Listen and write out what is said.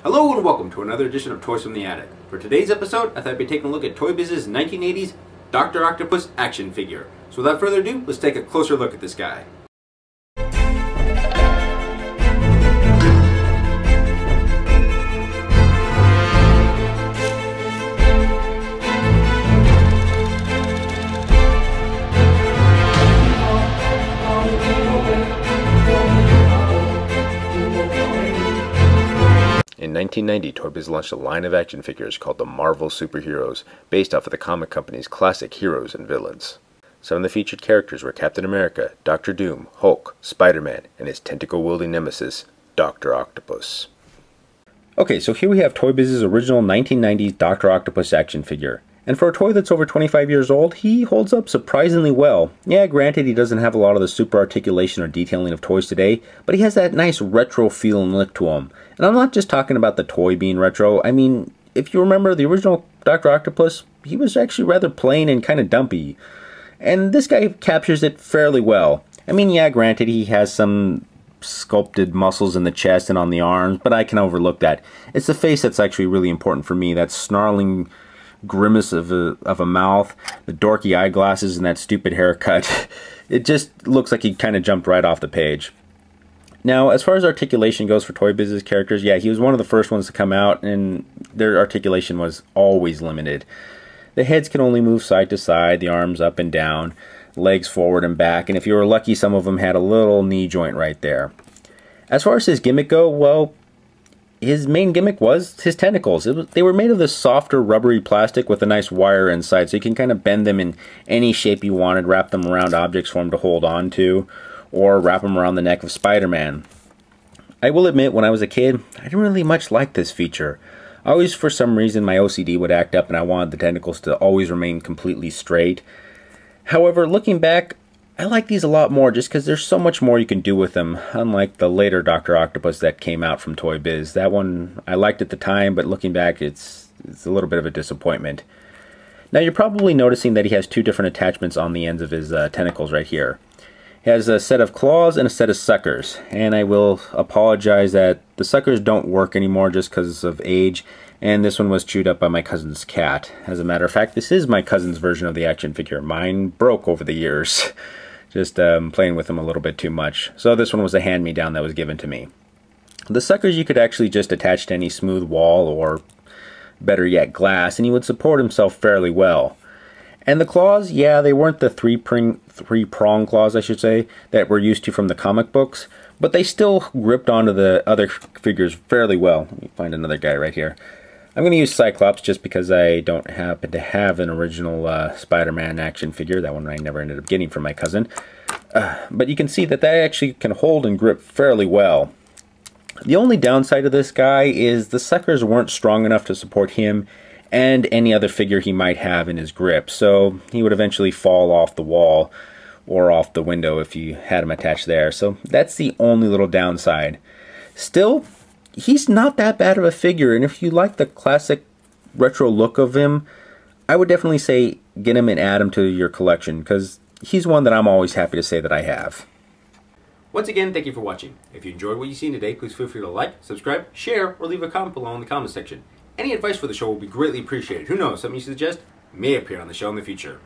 Hello and welcome to another edition of Toys from the Attic. For today's episode, I thought I'd be taking a look at Toy Biz's 1980s Dr. Octopus action figure. So without further ado, let's take a closer look at this guy. In 1990, Toy Biz launched a line of action figures called the Marvel Superheroes, based off of the comic company's classic heroes and villains. Some of the featured characters were Captain America, Doctor Doom, Hulk, Spider-Man, and his tentacle-wielding nemesis, Dr. Octopus. Okay, so here we have Toy Biz's original 1990s Dr. Octopus action figure. And for a toy that's over 25 years old, he holds up surprisingly well. Yeah, granted, he doesn't have a lot of the super articulation or detailing of toys today, but he has that nice retro feel and look to him. And I'm not just talking about the toy being retro. I mean, if you remember the original Dr. Octopus, he was actually rather plain and kind of dumpy. And this guy captures it fairly well. I mean, yeah, granted, he has some sculpted muscles in the chest and on the arms, but I can overlook that. It's the face that's actually really important for me. That snarling grimace of a mouth, the dorky eyeglasses, and that stupid haircut. It just looks like he kind of jumped right off the page. Now, as far as articulation goes for Toy Biz's characters, yeah, he was one of the first ones to come out, and their articulation was always limited. The heads can only move side to side, the arms up and down, legs forward and back, and if you were lucky, some of them had a little knee joint right there. As far as his gimmick go, well, his main gimmick was his tentacles. They were made of this softer, rubbery plastic with a nice wire inside, so you can kind of bend them in any shape you wanted, wrap them around objects for him to hold on to, or wrap them around the neck of Spider-Man. I will admit, when I was a kid, I didn't really much like this feature. Always, for some reason, my OCD would act up and I wanted the tentacles to always remain completely straight. However, looking back, I like these a lot more just because there's so much more you can do with them, unlike the later Dr. Octopus that came out from Toy Biz. That one I liked at the time, but looking back, it's a little bit of a disappointment. Now, you're probably noticing that he has two different attachments on the ends of his tentacles right here. He has a set of claws and a set of suckers, and I will apologize that the suckers don't work anymore just because of age, and this one was chewed up by my cousin's cat. As a matter of fact, this is my cousin's version of the action figure. Mine broke over the years. Just playing with them a little bit too much. So this one was a hand-me-down that was given to me. The suckers you could actually just attach to any smooth wall or, better yet, glass, and he would support himself fairly well. And the claws, yeah, they weren't the three-prong claws, I should say, that we're used to from the comic books, but they still gripped onto the other figures fairly well. Let me find another guy right here. I'm going to use Cyclops just because I don't happen to have an original Spider-Man action figure. That one I never ended up getting from my cousin. But you can see that they actually can hold and grip fairly well. The only downside of this guy is the suckers weren't strong enough to support him and any other figure he might have in his grip. So he would eventually fall off the wall or off the window if you had him attached there. So that's the only little downside. Still, he's not that bad of a figure, and if you like the classic retro look of him, I would definitely say get him and add him to your collection, because he's one that I'm always happy to say that I have. Once again, thank you for watching. If you enjoyed what you've seen today, please feel free to like, subscribe, share, or leave a comment below in the comment section. Any advice for the show will be greatly appreciated. Who knows, something you suggest may appear on the show in the future.